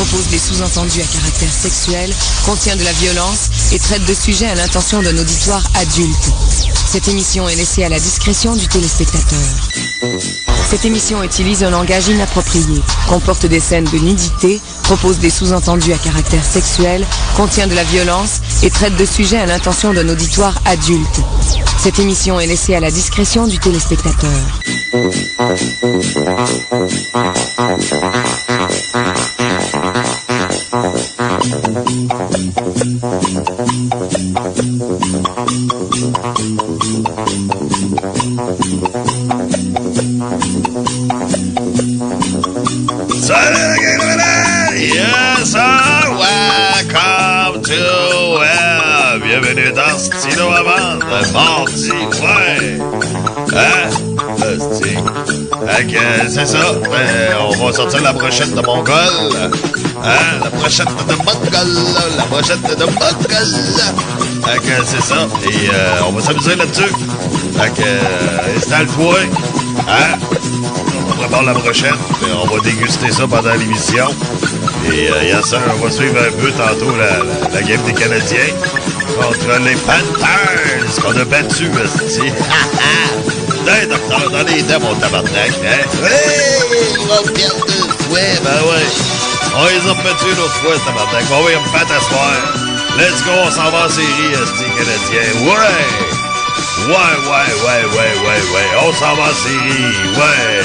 propose des sous-entendus à caractère sexuel, contient de la violence et traite de sujets à l'intention d'un auditoire adulte. Cette émission est laissée à la discrétion du téléspectateur. Cette émission utilise un langage inapproprié, comporte des scènes de nudité, propose des sous-entendus à caractère sexuel, contient de la violence et traite de sujets à l'intention d'un auditoire adulte. Cette émission est laissée à la discrétion du téléspectateur. Salut, yes, sir, welcome to bienvenue dans Stylo à vendre, mardi, ouais. Hein? C'est ça. On va sortir la brochette de Mongol. Hein? La brochette de Mongol. La brochette de Mongol. C'est ça. Et on va s'amuser là-dessus. Installe-toi. Hein? On prépare la brochette. On va déguster ça pendant l'émission. Et ça, on va suivre un peu tantôt la game des Canadiens contre les Panthers qu'on a battu, esti. Hey, docteur, dans les dents, mon tabarnak, hein? Hey, ils vont perdre 2 fois, ben ouais. On les a battus l'autre fois, tabarnak. Ben oui, on me bat à soir. Let's go, on s'en va en série, esti, Canadien. Ouais! Ouais. On s'en va en série, ouais.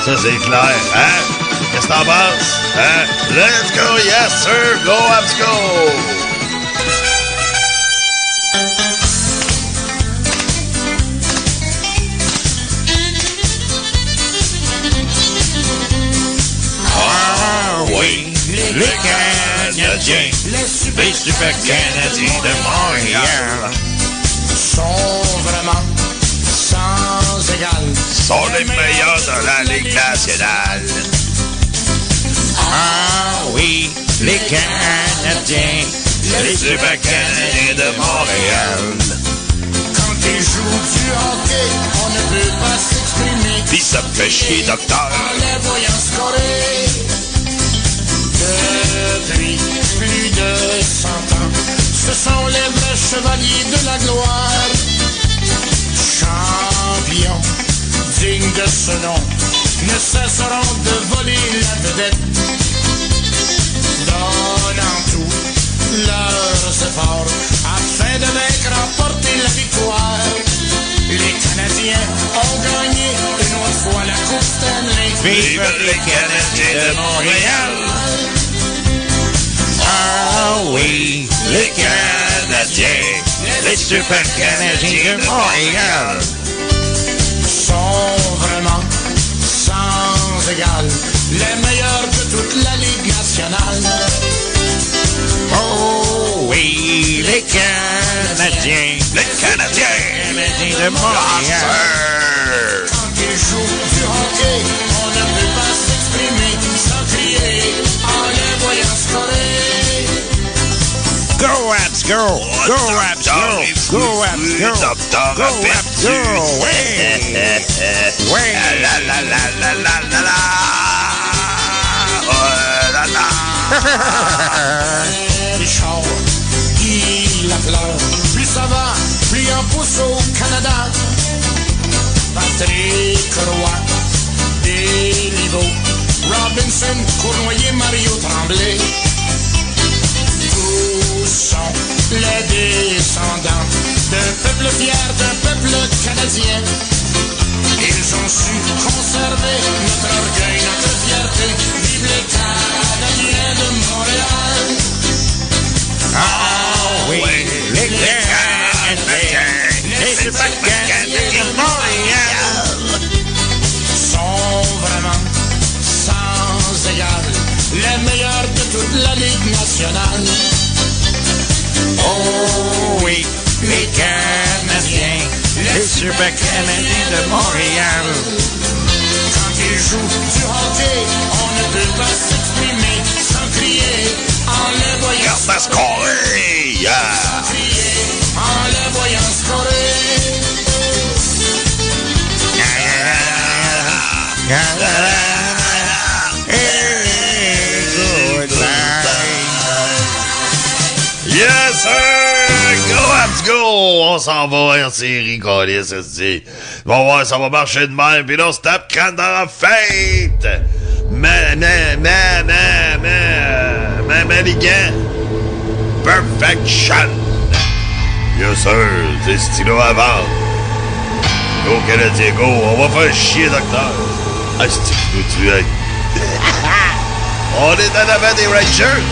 Ça, c'est clair, hein? Qu'est-ce que t'en penses? Hein? Let's go, yes, sir! Go, Habs, go! Les Canadiens, les super Canadiens de Montréal sont vraiment sans égal. Sont les meilleurs dans la Ligue nationale. Ah oui, les Canadiens, les super Canadiens de Montréal. Quand ils jouent du hockey, on ne peut pas s'exprimer. Pis ça me fait chier, docteur. En les voyant scorer. Depuis plus de 100 ans, ce sont les vrais chevaliers de la gloire. Champions, dignes de ce nom, ne cesseront de voler la vedette. Donnant tout leurs efforts afin de vaincre, remporter la victoire. Les Canadiens ont gagné une autre fois la Coupe Stanley. Vive les Canadiens de Montréal! Ah oui, les Canadiens, les super Canadiens de Montréal sont vraiment sans égal, les meilleurs de toute la Ligue nationale. Oh oui, les Canadiens de Montréal. Quand ils jouent du hockey, on ne peut pas s'exprimer sans crier en les voyant scorer. Go Habs, go! Go Habs, go! Go Habs, go! Go Habs, go! Ouais! La la la la la la la! Oh la la! Richard, Guy Lafleur, plus ça va, plus on pousse au Canada. Patrick Roy, Béliveau, Robinson, Cournoyer, Mario Tremblay. Sont les descendants d'un peuple fier, d'un peuple canadien. Ils ont su conserver notre orgueil, notre fierté. Vive les Canadiens de Montréal. Ah oui, les Canadiens, les super Canadiens de Montréal sont vraiment sans égal, les meilleurs de toute la Ligue nationale. Oh oui, les Canadiens, les super Canadiens de Montréal. Quand ils jouent du hockey, on ne peut pas s'exprimer sans crier en les voyant scorer. Sans crier en les voyant scorer. Good sir! Go, let's go! On s'en va en série, Colis, ça se dit. Bon, ouais, ça va marcher de même, pis là, on se tape crâne dans la fête! Les gars! Perfection! Bien sûr, c'est stylo à vendre. Go, Canadien, go! On va faire chier, docteur! Ah, c'est que tu es. On est en avant des Rangers!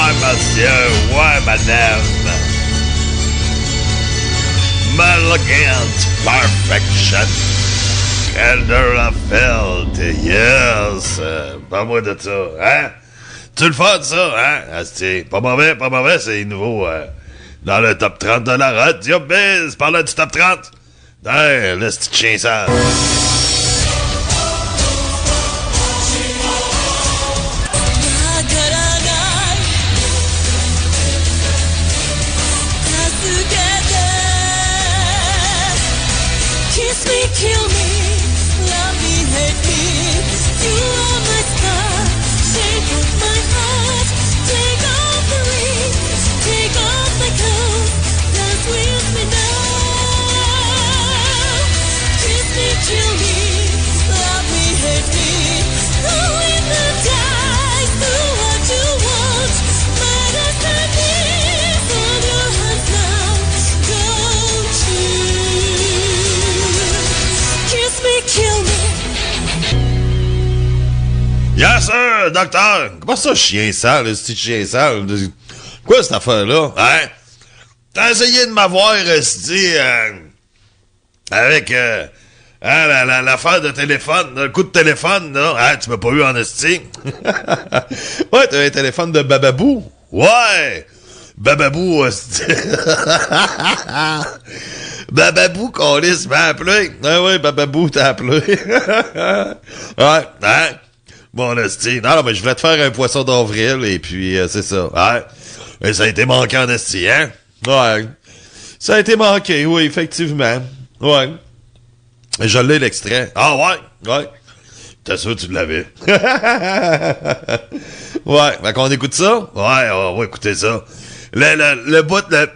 ouais, monsieur, ouais, madame. Elegant perfection. Elderfeld, yes. Pas moi de ça, hein? Tu le fais de ça, hein? Asti, pas mauvais, c'est nouveau. Dans le top 30 de la Radio Biz, parlant du top 30. Le petit chien sale. Kill me, love me, hate me. You are my star, shape of my heart. Take off the rings, take off my clothes, dance with me now. Kiss me, kill me, love me, hate me. Throw in the dice, do what you want. My destiny is on your hands now, don't you? Kiss me, kill me. Yes, sir, docteur! Comment ça, chien sale, ce petit chien sale? Quoi, cette affaire-là? Hein? T'as essayé de m'avoir, avec, l'affaire de téléphone, le coup de téléphone, là. Hein, tu m'as pas eu en esti? Ouais, t'as un téléphone de Bababou? Ouais! Bababou, esti. Bababou, câlisse, m'a appelé. Ah ouais, Bababou t'a appelé. Ouais, hein? Bon, esti. Non, mais je voulais te faire un poisson d'avril, et puis, c'est ça. Ouais. Et ça a été manqué en esti, hein? Ouais. Ça a été manqué, oui, effectivement. Ouais. Et je l'ai, l'extrait. Ah ouais? Ouais. T'es sûr que tu l'avais? Ouais. Fait qu'on écoute ça? Ouais, on va écouter ça. Le bout de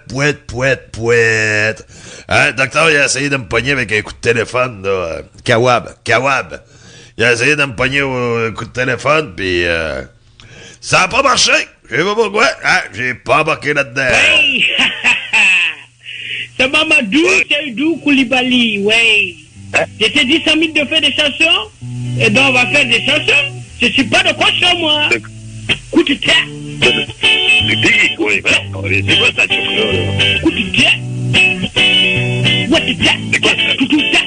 pouette. Hein, docteur, il a essayé de me pogner avec un coup de téléphone, là. Kawab. Il a essayé de me pogner au coup de téléphone, pis ça a pas marché. Je sais pas pourquoi. Hein, j'ai pas embarqué là-dedans. Oui! C'est Mamadou Seydou Koulibaly, oui. Je t'ai dit 100 000 de faire des chansons, et donc on va faire des chansons. Je suis pas de cochon, moi. Coup de tête. C'est quoi, c'est quoi ça, là? Coup de tête. What the tête? Tout ça.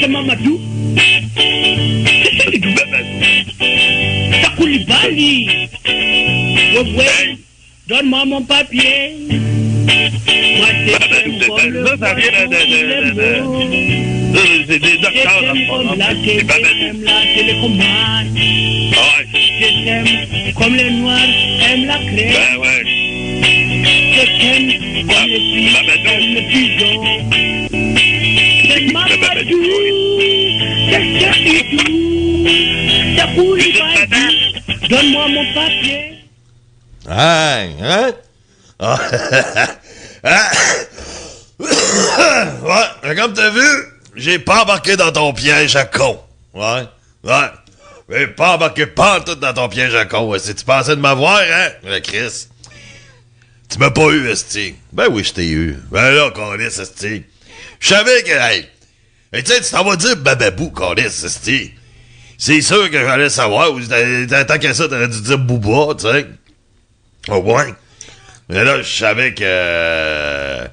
C'est Mamadou. C'est Seydou. C'est Koulibaly. Ouais. Donne-moi mon papier. Moi, c'est C'est des docteurs, comme la télécommande. Je t'aime comme les noirs aiment la crème. Ben ouais. Je t'aime comme les filles aiment le pigeon. C'est Mamadou. C'est Seydou. C'est Koulibaly. Donne-moi mon papier. Hein? Ouais, comme t'as vu, j'ai pas embarqué dans ton piège à con. Ouais. J'ai pas embarqué pas tout dans ton piège à con. Ouais. Si tu pensais de m'avoir, hein? Chris. Tu m'as pas eu, esti. Ben oui, je t'ai eu. Ben là, câlisse, esti. Je savais que, hey, tu sais, tu t'en vas dire Bababou, câlisse, esti. C'est sûr que j'allais savoir. Tant qu'à ça, t'aurais dû dire Booba, tu sais. Oh, ouais. Mais là, je savais que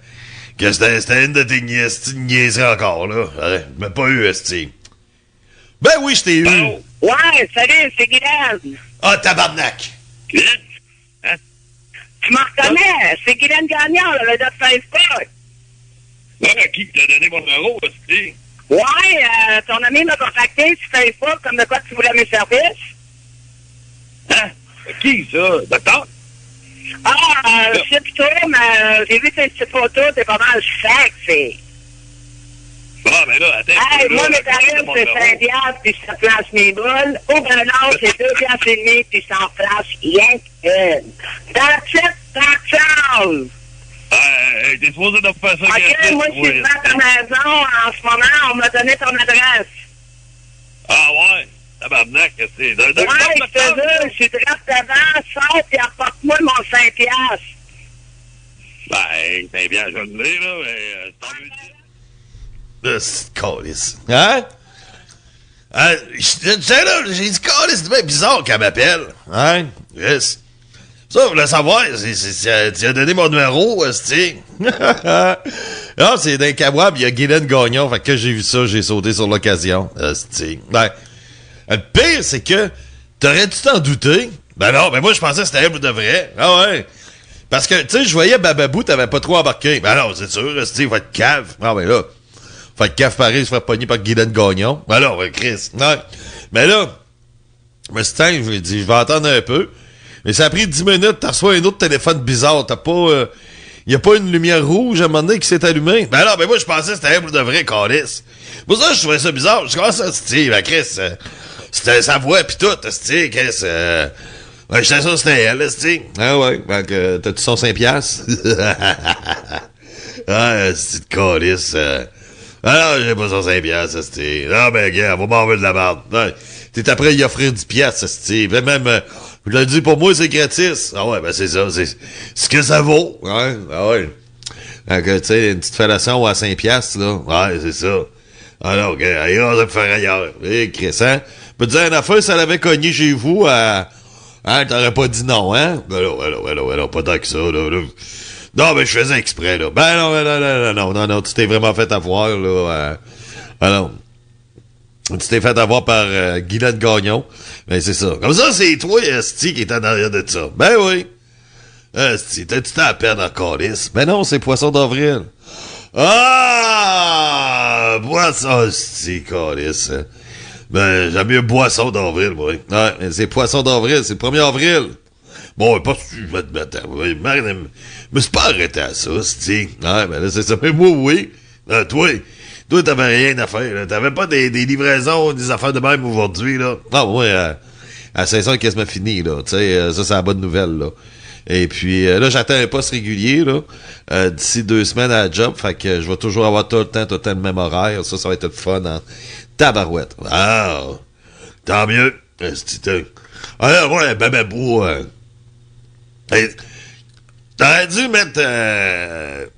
c'était une de tes niaiseries encore, là. Mais pas eu, esti. Ben oui, je t'ai eu. Bon. Ouais, salut, c'est Guylaine. Ah, tabarnak. Guylaine? Hein? Tu m'en reconnais? C'est Guylaine Gagnon, le gars de Facebook. Ouais, qui t'a donné mon numéro, esti? Ouais, ton ami m'a contacté sur Facebook comme de quoi tu voulais mes services. Hein? Qui, ça? Docteur? Ah, je sais plutôt, mais j'ai vu tes petites photos, t'es pas mal sexy. Ah, ben là, attends. Hey, moi, mes tarifs, c'est 5 piastres, puis je te place mes boules. Ou ben non, c'est 2 piastres et demi, puis je t'en place rien qu'une. That's it, that's all. Hey, t'es supposé de faire ça. OK, moi, je suis devant ta maison. En ce moment, on m'a donné ton adresse. Ah, ouais? Tabarnak, c'est... Ouais, je te jure, je suis direct devant, sors, puis apporte-moi mon 5 piastres. Ben, c'est bien, je l'ai, là, mais... t'en veux dire... C'est calice. Hein? J'ai dit, calice, c'est bien bizarre qu'elle m'appelle. Hein? Yes. Ça, vous voulez savoir, tu as donné mon numéro, c'est non, c'est d'un Kawab, il y a Guylaine Gagnon, fait que j'ai vu ça, j'ai sauté sur l'occasion. Ben, le pire, c'est que t'aurais-tu t'en douter? Ben non, ben moi, je pensais que c'était elle pour de vrai. Ah ouais. Parce que, tu sais, je voyais Bababou, t'avais pas trop embarqué. Ben non, c'est sûr, il va être cave. Ah ben là, faut être cave pareil, se faire pogner par Guylaine Gagnon. Ben là, ben Chris. Ouais. Mais là, je me suis dit, je lui ai dit, je vais attendre un peu. Mais ça a pris 10 minutes, t'as reçu un autre téléphone bizarre, t'as pas... y a pas une lumière rouge à un moment donné qui s'est allumée. Ben non, ben moi je pensais que c'était elle pour de vrai, calice. Pour ça, je trouvais ça bizarre. Je commence à se dire, ben Chris, c'était sa voix pis tout, Chris, ouais, j'étais sûr que c'était elle, Ah ouais, ben que t'as-tu son 5 piastres? Ah, c'est de calice. Ah non, j'ai pas son 5 piastres, Non, ben gars, va m'enlever de la merde. Ouais. T'es après y offrir 10 piastres, même... je l'ai dit, pour moi, c'est gratis. Ah ouais, ben c'est ça, c'est ce que ça vaut. Ouais, ah ouais. Donc, tu sais, une petite fellation à 5 piastres, là. Ouais, c'est ça. Alors, OK, ailleurs, ça peut faire ailleurs. Eh, Crescent. Peut te dire une affaire, ça l'avait cogné chez vous à... Hein, t'aurais pas dit non, hein? Ben non, pas tant que ça, là. Non, ben je faisais exprès, là. Ben non, tu t'es vraiment fait avoir, là. Alors... Tu t'es fait avoir par Guylaine Gagnon. Ben, c'est ça. Comme ça, c'est toi, Esti, qui est en arrière de ça. Ben oui. Esti, t'as-tu à peine en calice? Ben non, c'est Poisson d'Avril. Ah! Boisson, Esti, calice. Ben, j'aime mieux Boisson d'Avril, moi. Ouais, c'est Poisson d'Avril, c'est le 1er avril. Bon, pas si je vais te mettre. Je me suis pas arrêté à ça, Esti. Ouais, ben là, c'est ça. Mais moi, oui. Toi, t'avais rien à faire, là. T'avais pas des livraisons, des affaires de même aujourd'hui, là. Non, ouais, à 5 heures, quasiment fini, là. Tu sais, ça, c'est la bonne nouvelle, là. Et puis, là, j'attends un poste régulier, là, d'ici 2 semaines à la job, fait que je vais toujours avoir tout le temps le même horaire. Ça va être le fun en tabarouette. Ah, tant mieux. Alors, ouais, Bababou, t'aurais dû mettre,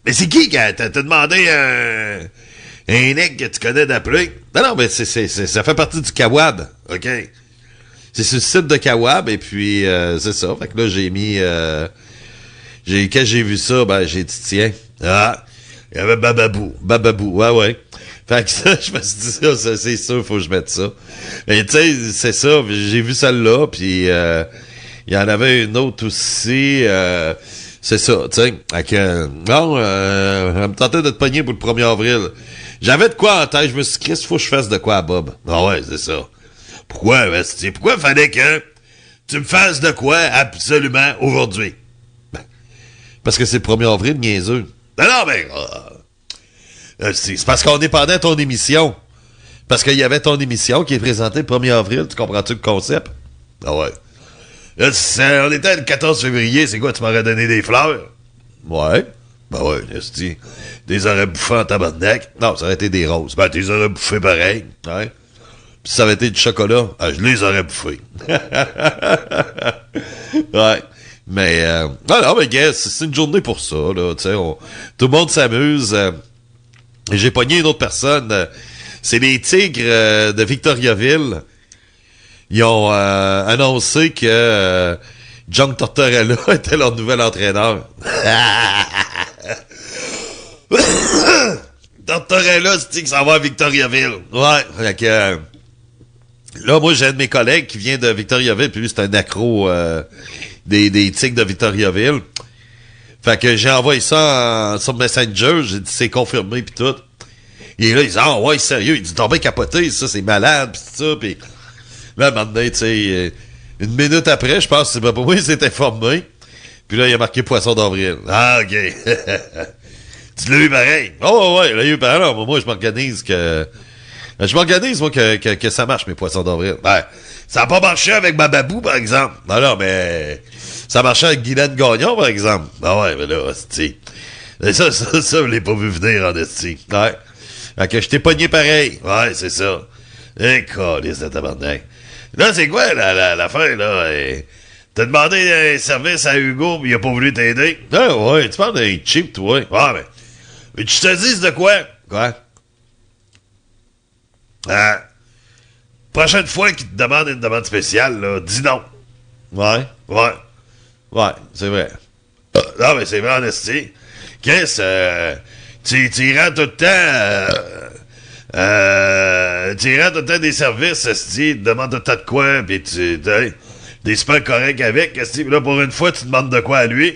mais c'est qui t'as demandé un nec que tu connais d'appeler? Non, mais ça fait partie du Kawab, OK? C'est sur le site de Kawab, et puis c'est ça. Fait que là, j'ai mis... quand j'ai vu ça, ben j'ai dit, tiens, il y avait Bababou, ouais. Fait que ça, je me suis dit, ça, c'est sûr, faut que je mette ça. Mais tu sais, c'est ça, j'ai vu celle-là, puis il y en avait une autre aussi... c'est ça, tu sais. Non, elle me tentait de te pogner pour le 1er avril. J'avais de quoi en tête, je me suis dit, Chris, faut que je fasse de quoi à Bob. Ah ouais, c'est ça. Pourquoi fallait que tu me fasses de quoi absolument aujourd'hui? Ben, parce que c'est le 1er avril, niaiseux. Non, ben, c'est parce qu'on dépendait de ton émission. Parce qu'il y avait ton émission qui est présentée le 1er avril, tu comprends-tu le concept? Ah ouais. Là, on était le 14 février, c'est quoi, tu m'aurais donné des fleurs? Ouais. Ben ouais, esti. Des aurais bouffés en tabarnak. Non, ça aurait été des roses. Ben, t'es aurais bouffés pareil. Ouais. Puis ça avait été du chocolat. Je les aurais bouffés. Ouais. Mais, non, mais gars, c'est une journée pour ça, là. Tu sais, tout le monde s'amuse. J'ai pogné une autre personne. C'est les Tigres de Victoriaville. Ils ont annoncé que John Tortorella était leur nouvel entraîneur. Tortorella, c'est qui s'en va à Victoriaville. Ouais, fait que... là, moi, j'ai un de mes collègues qui vient de Victoriaville, puis lui, c'est un accro des Tigres de Victoriaville. Fait que j'ai envoyé ça sur Messenger, j'ai dit c'est confirmé, puis tout. Et là, il dit, ah ouais, sérieux, il dit, t'as bien capoté, ça, c'est malade, pis tout ça, pis... Là, maintenant, tu sais, une minute après, je pense, c'est pas pour moi, il s'est informé. Puis là, il a marqué Poisson d'Avril. Ah, OK. Tu l'as eu pareil? Oh, ouais, il l'a eu pareil. Alors, moi, je m'organise que ça marche, mes Poissons d'Avril. Ben, ça n'a pas marché avec Bababou, par exemple. Non, mais ça marchait avec Guylaine Gagnon, par exemple. Ah ouais, mais là, c'est ça, je l'ai pas vu venir en esti. Ouais. Fait que je t'ai pogné pareil. Ouais, c'est ça. Câlisse de tabarnak. Là, c'est quoi l'affaire, là? T'as demandé un service à Hugo, mais il a pas voulu t'aider? Ah ouais, tu parles d'un cheap, toi. Ouais, mais tu te dis de quoi? Quoi? Prochaine fois qu'il te demande une demande spéciale, là, dis non. Ouais. Ouais, c'est vrai. Non, mais c'est vrai en esti. Chris, tu rends tout le temps... tu rends tout le temps des services, esti, tu demandes tout le temps de quoi, pis t'es super correct avec, esti. Pis là, pour une fois, tu demandes de quoi à lui,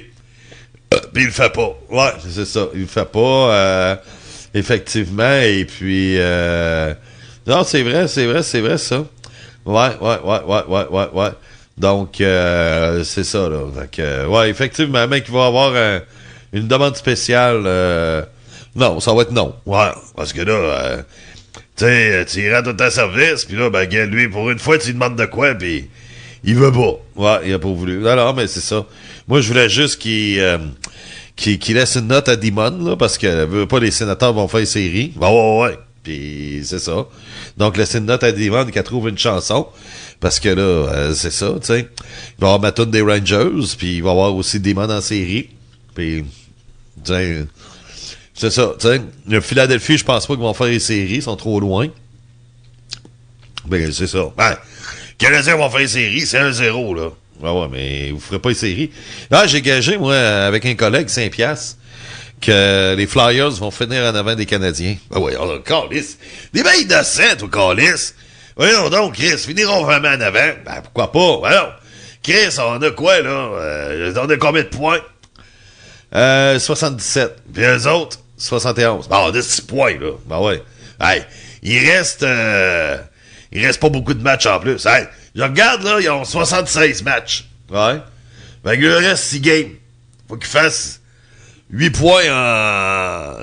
pis il le fait pas. Ouais, c'est ça. Il le fait pas, effectivement, et puis... non, c'est vrai, ça. Ouais. Donc, c'est ça, là. Fait que, ouais, effectivement, mec, il va avoir une demande spéciale. Non, ça va être non. Ouais, parce que là, tu sais, tu iras tout ta service, puis là, ben, gars, lui, pour une fois, tu lui demandes de quoi, puis il veut pas. Ouais, il a pas voulu. Alors, mais c'est ça. Moi, je voulais juste qu'il laisse une note à Dimon, là, parce que veut pas les sénateurs vont faire une série. Ouais. Puis c'est ça. Donc, laisser une note à Dimon qu'elle trouve une chanson. Parce que là, c'est ça, tu sais. Il va y avoir ma tune des Rangers, puis il va y avoir aussi Dimon en série. Puis, tu sais, c'est ça, tu sais. Le Philadelphie, je pense pas qu'ils vont faire une série, ils sont trop loin. Ben, c'est ça. Ben, Canadiens vont faire une série, c'est 1-0, là. Ouais, mais vous ferez pas une série. Là, j'ai gagé, moi, avec un collègue, 5 piastres, que les Flyers vont finir en avant des Canadiens. Ben ouais, on a Callis. Des bails innocents, toi, Callis. Voyons donc, Chris, finiront vraiment en avant. Ben, pourquoi pas? Voyons. Chris, on a quoi, là? On a combien de points? 77. Puis eux autres, 71. Bon, on a 6 points, là. Ben ouais. Hey, il reste pas beaucoup de matchs en plus. Hey, je regarde, là, ils ont 76 matchs. Ouais. Ben, il leur reste 6 games. Faut qu'ils fassent 8 points en...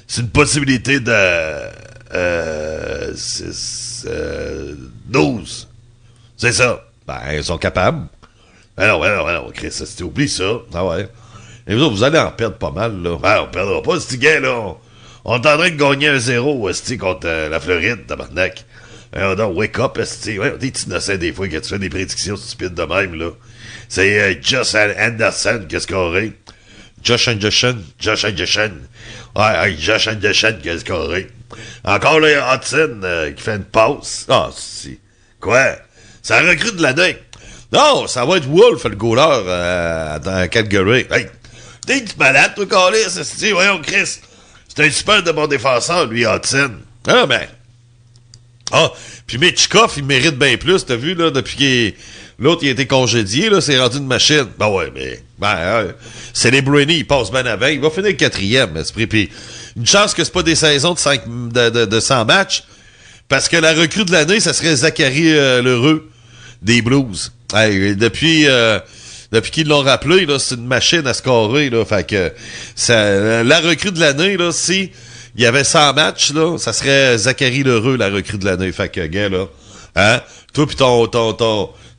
C'est une possibilité de... 12. C'est ça. Ben, ils sont capables. Ben non, Chris, tu oublies ça. Ah ouais. Et vous allez en perdre pas mal, là. Ben, on perdra pas, ce gars, là. On est en train de gagner 1-0, esti, contre la Floride, tabarnak. Donc, wake up, esti. Ouais, des petits innocents, des fois, quand tu fais des prédictions stupides de même, là. C'est Josh Anderson qui a scoré. Josh Anderson. Ouais, Josh Anderson qui a scoré. Encore là, il y a Hudson qui fait une passe. Ah, si. Quoi? Ça recrute de l'année. Non, ça va être Wolf, le goaler, dans Calgary. Hey, t'es malade, toi, Carlis? Voyons, Chris. C'est un super de bon défenseur, lui, Hudson. Ah, ben. Ah, puis Mitchkov, il mérite bien plus, t'as vu, là, depuis l'autre, il a été congédié, là, c'est rendu une machine. Ben ouais, mais... c'est les Brady, il passe bien avant. Il va finir 4e, esprit. Puis une chance que c'est pas des saisons de 100 matchs, parce que la recrue de l'année, ça serait Zachary Lheureux des Blues. Hey, depuis qu'ils l'ont rappelé, là, c'est une machine à scorer, là. Fait que la recrue de l'année, là, si il y avait 100 matchs, là, ça serait Zachary Lheureux, la recrue de l'année. Fait que, gars, là, hein, toi pis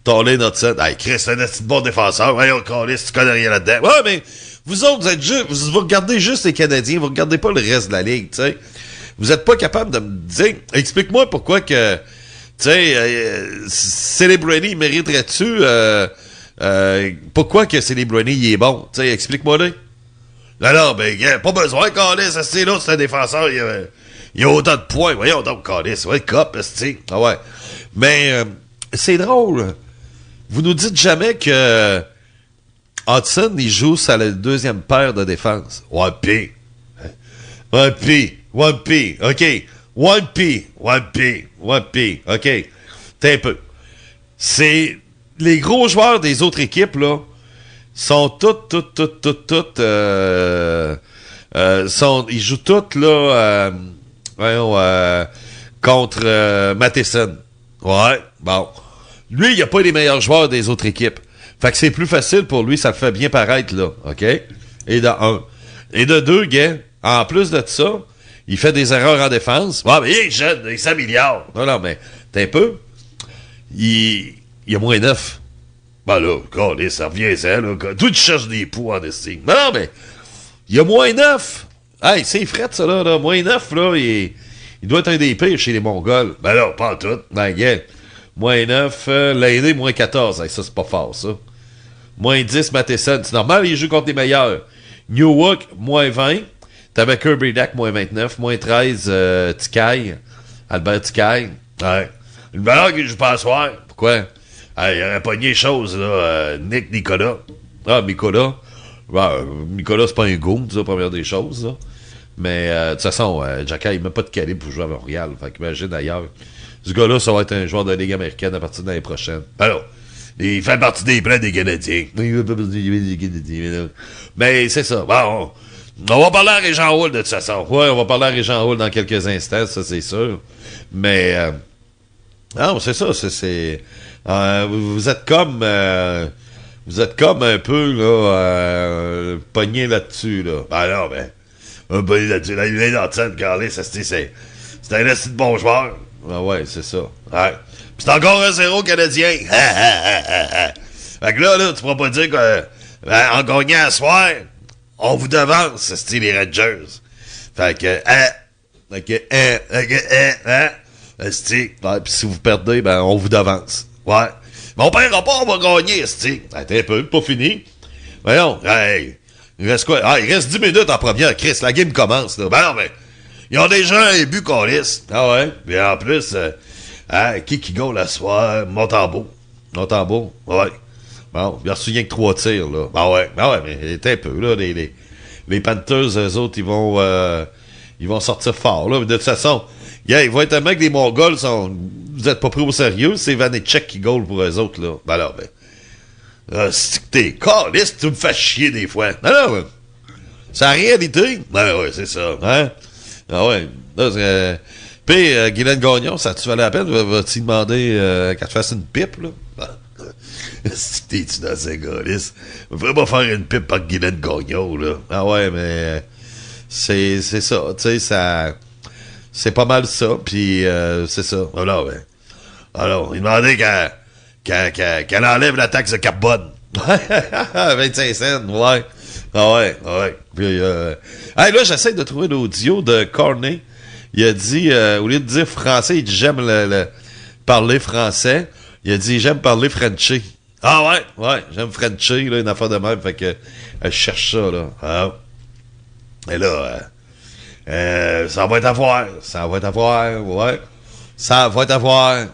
ton Lane Hudson. Hey, Chris, c'est un petit bon défenseur. Voyons, Carlis, tu connais rien là-dedans. Ouais, mais vous autres, vous êtes juste, vous regardez juste les Canadiens, vous regardez pas le reste de la ligue, tu sais. Vous êtes pas capable de me dire, explique-moi pourquoi que, tu sais, Celebrity mériterait-tu, pourquoi que Celebrity, il est bon? Tu sais, explique-moi-le. Non, ben, gars, pas besoin, Carlis, c'est l'autre, c'est un défenseur, il a autant de points. Voyons donc, Carlis, ouais, cop, tu ah ouais. Mais, c'est drôle. Vous nous dites jamais que Hudson, il joue sur la deuxième paire de défense. One P. OK. One P. OK. T'es un peu. C'est... Les gros joueurs des autres équipes, là, sont toutes... ils jouent toutes, là... contre Matheson. Ouais, bon. Lui, il a pas les meilleurs joueurs des autres équipes. Fait que c'est plus facile pour lui, ça le fait bien paraître, là. OK? Et de un. Et de deux, gars, en plus de ça, il fait des erreurs en défense. Ouais, mais il est jeune, il s'améliore. Non, mais t'es un peu. Il a moins 9. Ben là, ça revient ça, là. Toi, tu cherches des poux en estime. Non, mais il a moins 9. Hey, c'est fret, ça, là. Moins 9, là, il doit être un des pires chez les Mongols. Ben là, pas en tout. Ben, gars. Moins 9, l'aîné, moins 14. Hey, ça, c'est pas fort, ça. Moins 10, Matheson. C'est normal, il joue contre les meilleurs. Newhook, moins 20. T'avais Kirby Dack, moins 29. Moins 13, Tikaï. Albert Tikaï. Ouais. Le meilleur qui joue pas à soir. Pourquoi? Hey, il aurait pogné les choses, là. Nick Nicolas. Ah, Nicolas. Nicolas, c'est pas un goon, ça, première des choses, là. Mais, de toute façon, Jacka, il met pas de calibre pour jouer à Montréal. Fait qu'imagine d'ailleurs. Ce gars-là, ça va être un joueur de Ligue américaine à partir de l'année prochaine. Alors, il fait partie des plans des Canadiens. Mais c'est ça. Bon, on va parler à Régent Hall de toute façon. Ouais, on va parler à Régent Hall dans quelques instants, ça c'est sûr. Mais, non, c'est ça. Vous êtes comme un peu, là, pogné là-dessus, là. Ben non, un pogné là-dessus. Là, il vient d'entendre Carly, c'est un esti de bon joueur. Ah ouais, c'est ça. Ouais. Pis c'est encore un 0 Canadien. Fait que là, tu pourras pas dire que en gagnant à soir, on vous devance, c'est les Rangers. Fait que, pis si vous perdez, ben, on vous devance. Ouais. Mais on perdra pas, on va gagner, esti. Attends un peu, pas fini. Voyons, hey, il reste quoi? Ah, il reste 10 minutes en première, Chris, la game commence, là. Ben non, mais, ils ont déjà un but qu'on lisse. Ah ouais? Puis en plus, qui gagne la soirée? Montembeault. Montembeault? Ouais. Bon, il a reçu rien que 3 tirs, là. Ben ouais, mais t'es un peu, là, les Panthers, eux autres, ils vont sortir fort, là. De toute façon, ils vont être un mec, les Mongols sont, vous êtes pas pris au sérieux, c'est Vanecek qui goal pour eux autres, là. Ben alors, c'est que t'es caliste, tu me fais chier des fois. Non, c'est la réalité. Ben ouais, c'est ça, hein? Ah ouais. Là, puis, Guylaine Gagnon, ça tu valait la peine? Vas-tu demander qu'elle te fasse une pipe, là? Si t'es-tu dans ces gars-là? On va vraiment faire une pipe par Guylaine Gagnon, là. Ah ouais, mais c'est ça, tu sais, ça... C'est pas mal ça, puis c'est ça. Alors, il demandait qu'elle enlève la taxe de carbone. 25 cents, ouais. Ah ouais. Puis, là, j'essaie de trouver l'audio de Cornet. Il a dit, au lieu de dire français, il dit j'aime parler français. Il a dit j'aime parler Frenchie. Ah ouais, j'aime Frenchie, là, une affaire de même. Fait que je cherche ça, là. Ah. Et là, ça va être à voir. Ouais. Ça va être à voir.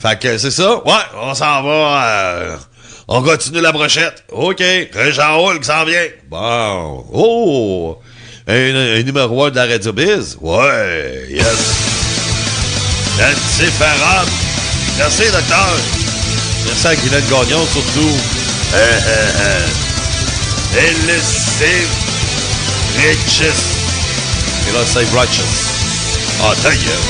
Fait que c'est ça. Ouais, on s'en va. On continue la brochette. OK. Régent Hall qui s'en vient. Bon. Oh! Un numéro 1 de la Radio Biz? Ouais. Yes. Indifférable. Merci, docteur. Merci à Guylaine Gagnon, surtout. Elusive. Riches. Et là, c'est Righteous. Ah, ta gueule.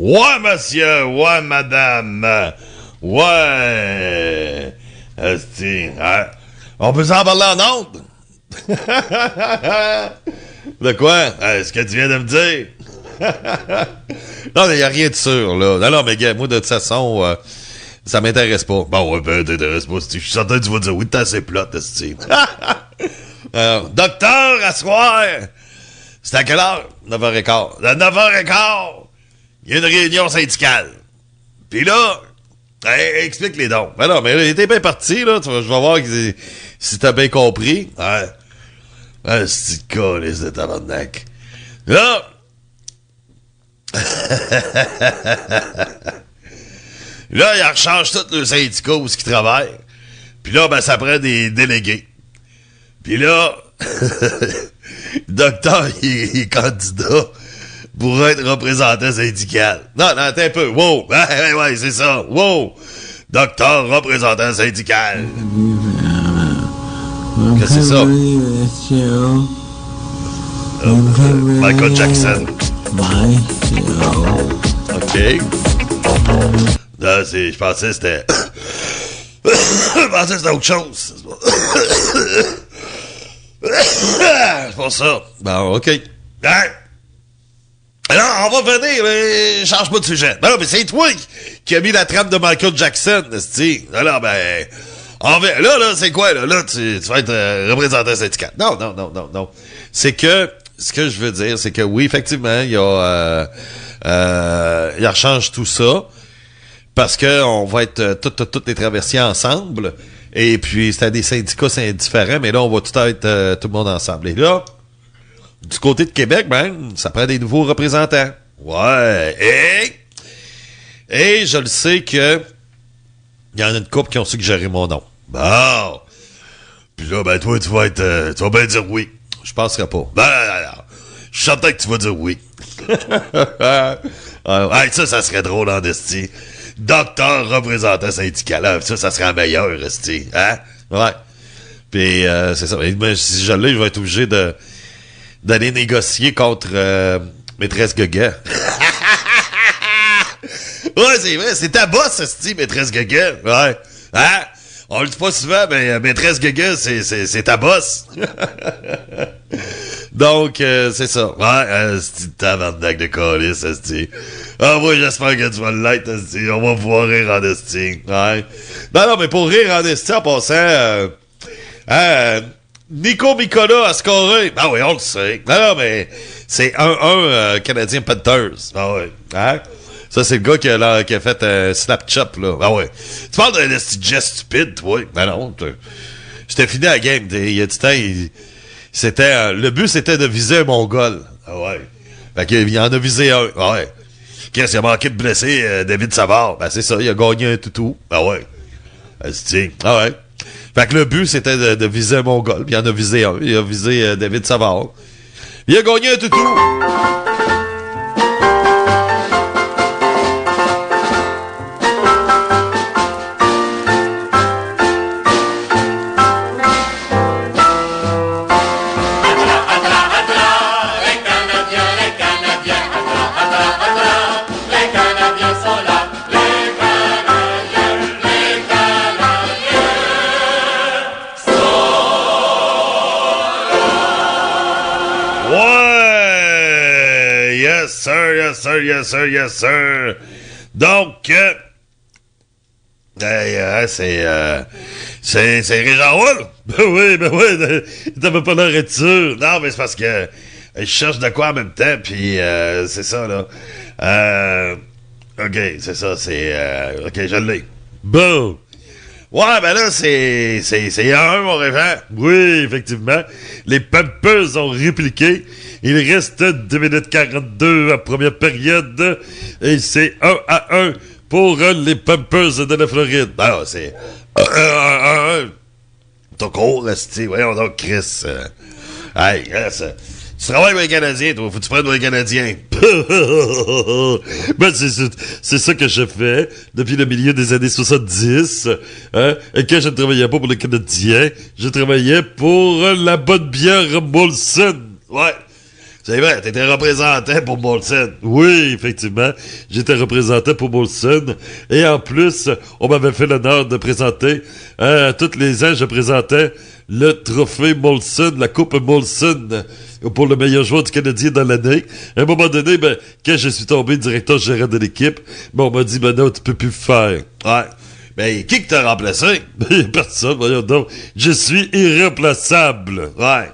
Ouais, monsieur, ouais, madame. Ouais. Esti, hein? On peut s'en parler en ondes? De quoi? Ce que tu viens de me dire? Non, mais il n'y a rien de sûr, là. Non, mais gars, moi, de toute façon, ça m'intéresse pas. Bon, ouais, ben, t'intéresse pas. Je suis certain que tu vas dire oui, t'es assez plate, esti. Docteur, à soir! C'est à quelle heure? 9h15. À 9h15, il y a une réunion syndicale. Puis là, explique les dons. Ben non, mais t'es bien parti, là. Je vais voir si t'as bien compris. Ouais. C'est une calisse de tabarnak. Là, là, ils rechangent tous les syndicats où ils travaillent. Puis là, ben, ça prend des délégués. Puis là, le docteur, il est candidat pour être représentant syndical. Non, attends un peu. Wow! Ouais, c'est ça. Wow! Docteur représentant syndical. Qu'est-ce que c'est ça? Michael Jackson. OK. Là, je pensais que c'était... je pensais que c'était autre chose. C'est pour ça. Bon, OK. Hein? Alors, on va venir, mais change pas de sujet. Non, mais c'est toi qui as mis la trappe de Michael Jackson, esti. Alors, ben... Là, c'est quoi, là? Là, tu vas être représentant syndical. Non. C'est que... Ce que je veux dire, c'est que oui, effectivement, il rechange tout ça parce que on va être toutes les traversiers ensemble et puis c'était des syndicats différents, mais là, on va tout être tout le monde ensemble. Et là, du côté de Québec, ben, ça prend des nouveaux représentants. Ouais. Et je le sais que il y en a une couple qui ont suggéré mon nom. Bon. Puis là, ben, toi, tu vas bien dire oui. Je penserais pas. Ben, alors, je suis certain que tu vas dire oui. Ça serait drôle en esti. Docteur représentant syndical. Ça serait meilleur, esti. Hein? Ouais. Puis, c'est ça. Mais si je l'ai, je vais être obligé d'aller négocier contre Maîtresse Gueguin. Ouais, c'est vrai. C'est ta boss, esti, Maîtresse Gueguin. Ouais. Hein? On le dit pas souvent, mais Maîtresse Gueguin, c'est ta boss. Donc, c'est ça. Ouais, c'est tabarnak de calice, esti. Ah, moi, j'espère que tu vas l'être, esti. On va pouvoir rire en esti. Ouais. Non, mais pour rire en esti, en passant, Nico Micola a scoré. Ah oui, on le sait. Non, mais c'est 1-1 Canadien Panthers. Ah oui. Hein? Ça, c'est le gars qui a fait un Snapchat, là. Ah ouais. Tu parles d'un geste stupide, toi. Ben non. J'étais fini à la game. Il y a du temps, le but, c'était de viser un Mongol. Ah ouais. Fait qu'il en a visé un. Ah ouais. Qu'est-ce qu'il a manqué de blesser David Savard? Ben c'est ça, il a gagné un toutou. Ah ouais. Ah ouais. Fait que le but, c'était de viser un Mongol. Puis il en a visé un. Il a visé David Savard. Il a gagné un toutou. Yes, sir. Donc, c'est Régent Roule? Ben oui, t'avais pas l'air d'être sûr. Non, mais c'est parce que je cherche de quoi en même temps, puis c'est ça, là. OK, c'est ça, OK, je l'ai. Bon. Ouais, ben là, c'est 1-1, mon Régent. Oui, effectivement. Les Pampers ont répliqué. Il reste 2 minutes 42 à première période. Et c'est 1-1 pour les Pampers de la Floride. Ben, c'est 1-1. T'as court, esti. Voyons donc, Chris. Hey, tu travailles avec les Canadiens, toi. Faut que tu prennes les Canadiens. Ben, c'est ça que je fais depuis le milieu des années 70. Hein? Et quand je ne travaillais pas pour les Canadiens, je travaillais pour la bonne bière Molson. Ouais. C'est vrai, t'étais représentant pour Molson. Oui, effectivement, j'étais représentant pour Molson. Et en plus, on m'avait fait l'honneur de présenter, tous les ans, je présentais le trophée Molson, la coupe Molson pour le meilleur joueur du Canadien dans l'année. À un moment donné, ben, quand je suis tombé directeur gérant de l'équipe, ben, on m'a dit, ben non, tu peux plus le faire. Ouais. Ben, qui que t'a remplacé? Ben, personne, voyons donc. Je suis irremplaçable. Ouais.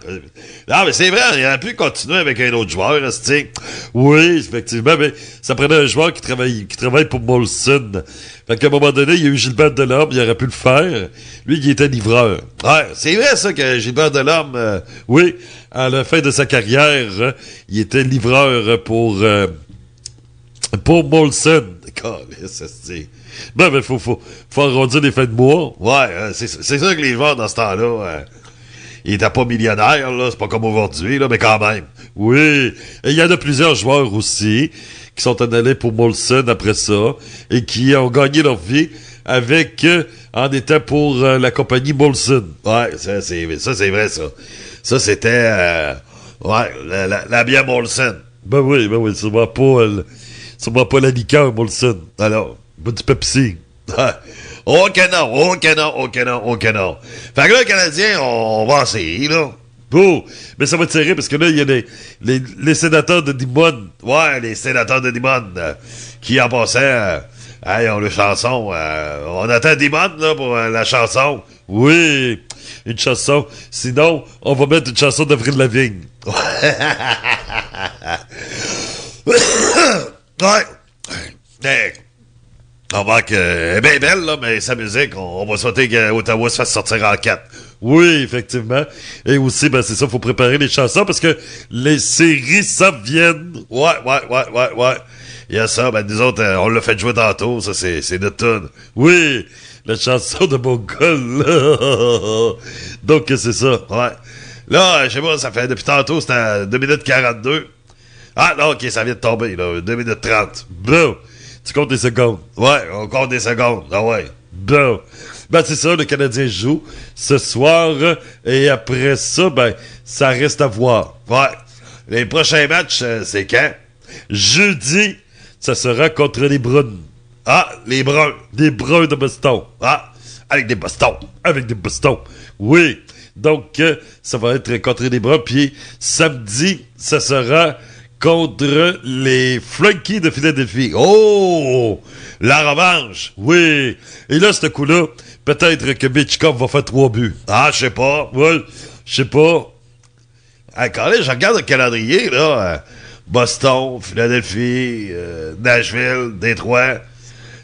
Non, mais c'est vrai, il aurait pu continuer avec un autre joueur, c'est. Oui, effectivement, mais ça prenait un joueur qui travaille pour Molson. Fait qu'à un moment donné, il y a eu Gilbert Delorme, il aurait pu le faire. Lui, il était livreur. Ouais, c'est vrai ça que Gilbert Delorme... Oui, à la fin de sa carrière, il était livreur pour Molson. Calisse, c'est... Ben, faut arrondir les fins de mois. Ouais, c'est sûr que les joueurs dans ce temps-là, ils étaient pas millionnaires, là, c'est pas comme aujourd'hui, là, mais quand même. Oui, et il y en a plusieurs joueurs aussi qui sont en allés pour Molson après ça et qui ont gagné leur vie avec en étant pour la compagnie Molson. Ouais, ça c'est vrai, ça. Ça, c'était la bière Molson. Ben oui, sûrement pas la liqueur Molson. Alors, pas du Pepsi. Au canon. Fait que là, le Canadien, on va en série, là. Oh, mais ça va tirer parce que là, il y a les sénateurs de Dimon. Ouais, les sénateurs de Dimon qui, en passant, ont le chanson. On attend Dimon, là, pour la chanson. Oui, une chanson. Sinon, on va mettre une chanson d'Avril Lavigne. Ouais. Hey. On voit qu'elle est bien belle, là, mais sa musique, on va souhaiter qu'Ottawa se fasse sortir en 4. Oui, effectivement. Et aussi, ben c'est ça, faut préparer les chansons parce que les séries s'en viennent. Ouais. Il y a ça, ben nous autres, on l'a fait jouer tantôt, ça c'est notre tune. Oui, la chanson de mon gars, là. Donc, c'est ça. Ouais. Là, je sais pas, ça fait depuis tantôt, c'était à 2 minutes 42. Ah, non, ok, ça vient de tomber, là, 2 minutes 30. Bon. Tu comptes des secondes? Ouais, on compte des secondes. Ah ouais. Bon. Ben, c'est ça, le Canadien joue ce soir. Et après ça, ben, ça reste à voir. Ouais. Les prochains matchs, c'est quand? Jeudi, ça sera contre les Bruns. Ah, les Bruns. Des Bruns de Boston. Ah, avec des Boston. Avec des Boston. Oui. Donc, ça va être contre les Bruns. Puis, samedi, ça sera contre les Flunkies de Philadelphie. Oh! La revanche! Oui! Et là, ce coup-là, peut-être que Bitchkov va faire 3 buts. Ah, je sais pas. Ouais, je sais pas. Quand je regarde le calendrier, là, Boston, Philadelphie, Nashville, Détroit,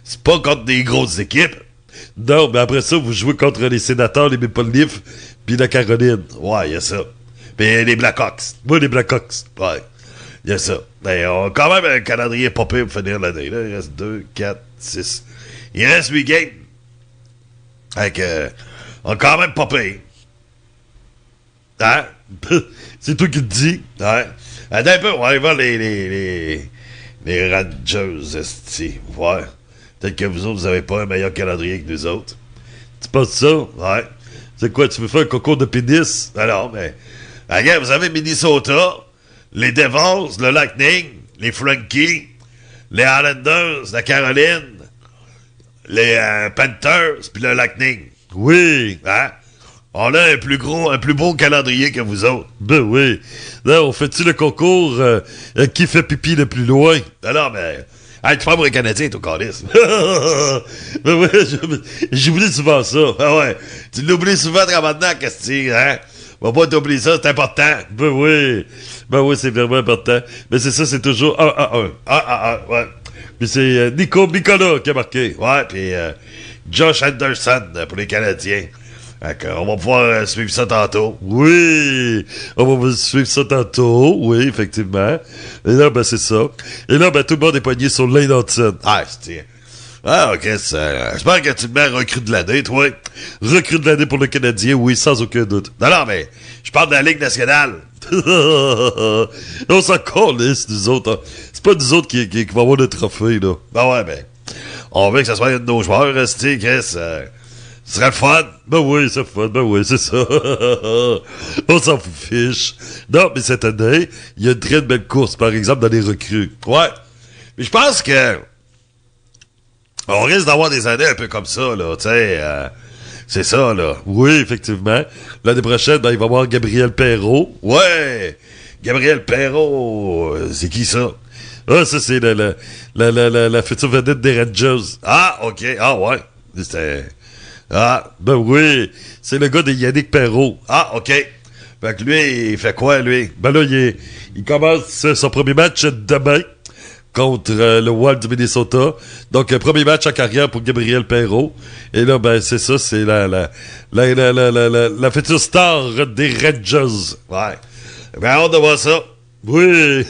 c'est pas contre des grosses équipes. Non, mais après ça, vous jouez contre les Sénateurs, les Maple Leafs, puis la Caroline. Ouais, il y a ça. Puis les Blackhawks. Oui, les Blackhawks. Ouais. Il y a ça. Ben, on a quand même un calendrier pas pire pour finir l'année. Là. Il reste 2, 4, 6. Il reste 8 games. Fait on a quand même pas pire. Hein? C'est toi qui te dis. Ouais. Attends un peu, on va aller voir les Rangers, esti. Ouais. Peut-être que vous autres, vous avez pas un meilleur calendrier que nous autres. Tu penses ça? Ouais. C'est quoi, tu veux faire un concours de pénis? Alors, mais... Regarde, vous avez Minnesota, les Devils, le Lightning, les Flunkies, les Islanders, la Caroline, les Panthers, puis le Lightning. Oui. Hein? On a un plus beau calendrier que vous autres. Ben oui. Là, on fait-tu le concours qui fait pipi le plus loin? Alors, mais... Hey, tu fais pour les Canadiens, toi, Carlis. Ben oui, j'oublie souvent ça. Ah ouais. Tu l'oublies souvent maintenant, qu'est-ce que hein? Va pas t'oublier ça, c'est important. Ben oui, c'est vraiment important. Mais c'est ça, c'est toujours 1-1. 1-1, ouais. Puis c'est Nico Nicolas qui a marqué. Ouais, puis Josh Anderson pour les Canadiens. On va pouvoir suivre ça tantôt. Oui, on va suivre ça tantôt. Oui, effectivement. Et là, ben c'est ça. Et là, ben tout le monde est poigné sur Lane Hudson. Ah, c'est... Ah, ok, j'espère que tu te mets recrue de l'année, toi. Recrue de l'année pour le Canadien, oui, sans aucun doute. Non, mais je parle de la Ligue nationale. On s'en calisse, nous autres. Hein. C'est pas nous autres qui vont avoir le trophée, là. Ben ouais, ben, on veut que ce soit un de nos joueurs, Chris. Ce serait le fun. Ben oui, c'est fun, ben oui, c'est ça. On s'en fout fiche. Non, mais cette année, il y a une très belle course, par exemple, dans les recrues. Ouais. Mais je pense que on risque d'avoir des années un peu comme ça, là, tu sais. C'est ça, là. Oui, effectivement. L'année prochaine, ben, il va y avoir Gabriel Perrault. Ouais. Gabriel Perrault, c'est qui ça? Ah, ça, c'est la future vedette des Rangers. Ah, OK. Ah, ouais. C'était... Ah. Ben oui, c'est le gars de Yannick Perrault. Ah, OK. Fait que lui, il fait quoi, lui? Ben là, il commence son premier match demain contre le Wild du Minnesota. Donc, premier match en carrière pour Gabriel Perrault. Et là, ben, c'est ça, c'est la future star des Rangers. Ouais. Ben, hâte de voir ça. Oui.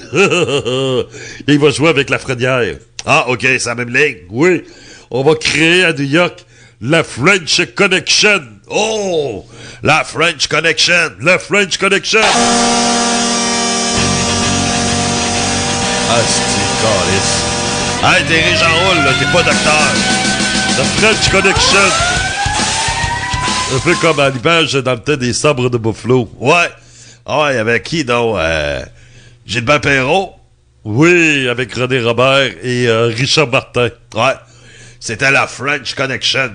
Et il va jouer avec Lafrenière. Ah, OK, c'est la même ligne. Oui. On va créer à New York la French Connection. Oh! La French Connection. La French Connection. Ah, c'est calice. Hey, t'es Régent Roule, là, t'es pas docteur. La French Connection. Un peu comme à l'image dans le temps des sabres de Buffalo. Ouais. Ah, ouais, il y avait qui, donc? Gilbert Perrault? Oui, avec René Robert et Richard Martin. Ouais. C'était la French Connection.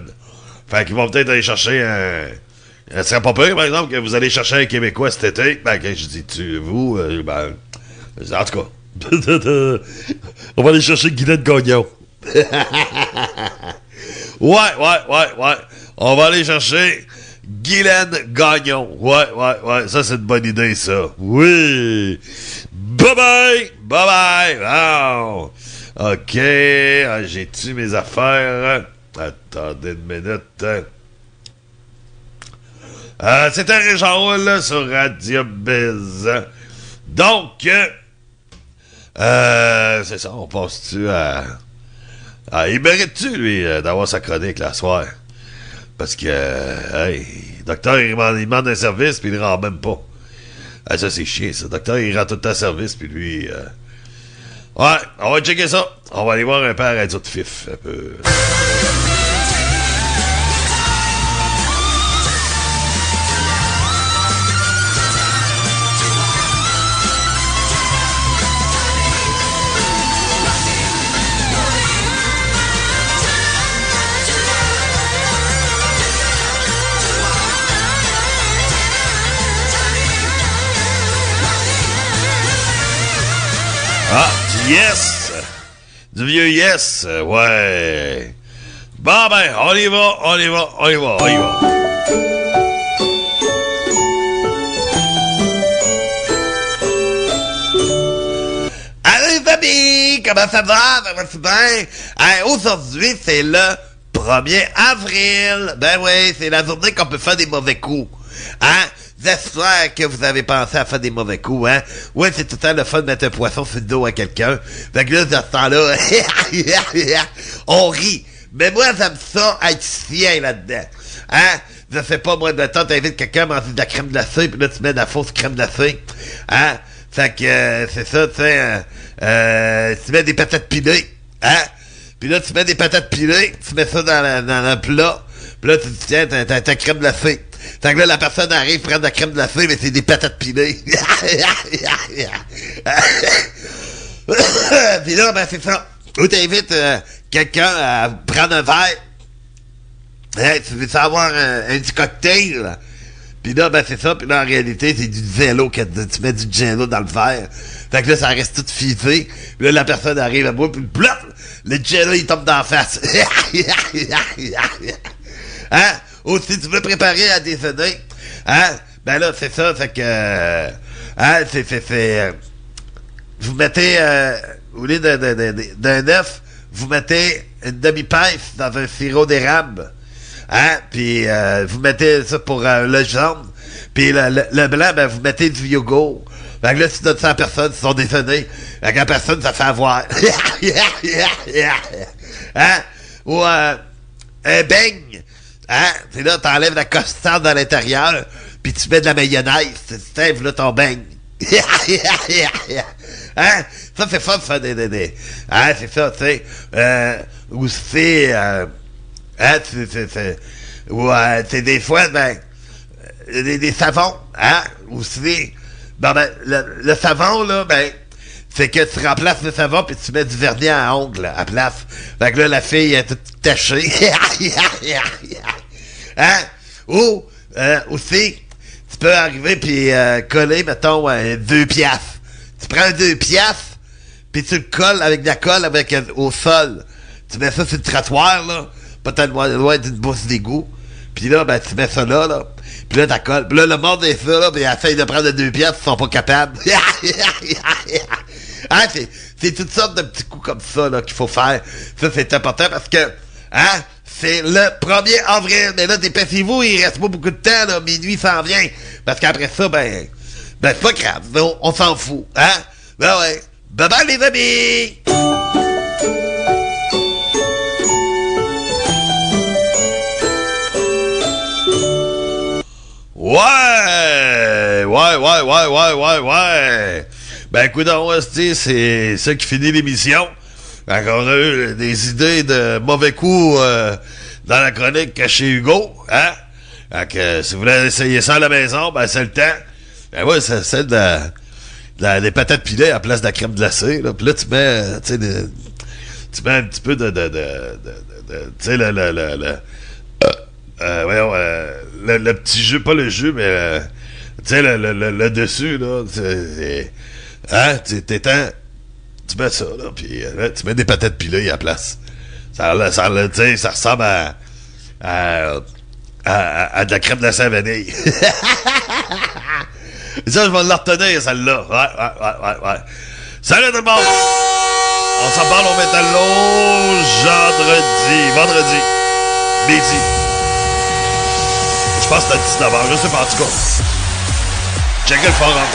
Fait qu'ils vont peut-être aller chercher un... Ce serait pas pire, par exemple, que vous allez chercher un Québécois cet été. Ben, quand je dis vous, ben... En tout cas. On va aller chercher Guylaine Gagnon. Ouais. On va aller chercher Guylaine Gagnon. Ouais. Ça, c'est une bonne idée, ça. Oui. Bye-bye. Bye-bye. Oh. OK. Ah, j'ai-tu mes affaires? Attendez une minute. C'était Régent Roule sur Radio Biz. Donc, c'est ça, on passe-tu à... Ah, il mérite-tu, lui, d'avoir sa chronique, la soir? Parce que, hey, docteur, il demande un service, puis il le rend même pas. Ah, ça, c'est chiant, ça. Docteur, il rend tout le temps service, puis lui... Ouais, on va checker ça. On va aller voir un peu à Radio de Fif, un peu. Ah, du yes! Du vieux yes, ouais. Bon, ben, on y va. Allez, famille! Comment ça va? Ça va-tu bien? Hey, aujourd'hui, c'est le 1er avril. Ben oui, c'est la journée qu'on peut faire des mauvais coups. Hein? J'espère que vous avez pensé à faire des mauvais coups, hein? Ouais, c'est tout le temps le fun de mettre un poisson sur le dos à quelqu'un. Fait que là, dans ce temps-là, on rit. Mais moi, j'aime ça être fier là-dedans. Hein? Je sais pas, moi, de temps, t'invites quelqu'un à manger de la crème glacée, puis là, tu mets de la fausse crème glacée. Hein? Fait que, c'est ça, tu sais, tu mets des patates pilées. Hein? Puis là, tu mets des patates pilées, tu mets ça dans le plat, puis là, tu te tiens, t'as ta crème glacée. Fait que là, la personne arrive, prend de la crème glacée, mais c'est des patates pilées. Puis là, ben, c'est ça. Ou t'invites quelqu'un à prendre un verre. Hey, tu veux savoir un petit cocktail? Puis là, ben, c'est ça. Puis là, en réalité, c'est du Jello que tu mets du Jello dans le verre. Fait que là, ça reste tout figé. Puis là, la personne arrive à boire, puis plop! Le Jello, il tombe dans la face. Hein? Ou si tu veux préparer à déjeuner, hein? Ben là, c'est ça, fait que... hein, c'est... vous mettez... au lieu d'un œuf, vous mettez une demi-pince dans un sirop d'érable. Hein? Puis vous mettez ça pour le jaune. Puis le blanc, ben vous mettez du yogourt. Fait que là, tu donnes ça à personne, c'est son déjeuner. Fait que la personne, ça fait avoir. Hein? Ou un beigne. Hein? Puis là, t'enlèves la costade dans l'intérieur, puis tu mets de la mayonnaise. Tu t'enlèves là ton beigne. Hein? Ça, c'est fun, ça, hein? C'est ça, tu sais. Aussi, hein? Ou, des fois, des savons, hein? Aussi. Ben, le savon, là, c'est que tu remplaces le savon puis tu mets du vernis à ongles à place. Fait que là, la fille est toute tachée. Hein? Ou, aussi, tu peux arriver puis coller, mettons, 2 piastres. Tu prends 2 piastres puis tu le colles avec de la colle au sol. Tu mets ça sur le trottoir, là, peut-être loin d'une bourse d'égout. Puis là, tu mets ça là. Puis là, t'as colle. Puis là, le monde est ça, là, puis ils essayent de prendre 2 piastres, ils sont pas capables. Hein, c'est toutes sortes de petits coups comme ça, là, qu'il faut faire. Ça, c'est important parce que, hein, c'est le 1er avril. Mais là, dépêchez-vous, il reste pas beaucoup de temps, là. Minuit s'en vient. Parce qu'après ça, c'est pas grave. On s'en fout, hein? Ben ouais. Bye bye, les amis! Ouais. Ben, coudonc, c'est ça qui finit l'émission. Donc, on a eu des idées de mauvais coups dans la chronique chez Hugo, hein? Donc, si vous voulez essayer ça à la maison, c'est le temps. Ben ouais, c'est celle des patates pilées à la place de la crème glacée, là. Puis là, tu mets, tu mets un petit peu de tu sais, le petit jus, pas le jus, mais tu sais, le dessus, là, hein, tu mets ça, là, puis là, tu mets des patates pilées à la place. Ça ressemble à de la crème glacée à vanille. Ça, je vais la retenir, celle-là. Ouais. Salut tout le monde! On s'en parle au Métallo vendredi, midi. Je pense que c'est à 19h, je sais pas, en tout cas. Checkez le forum.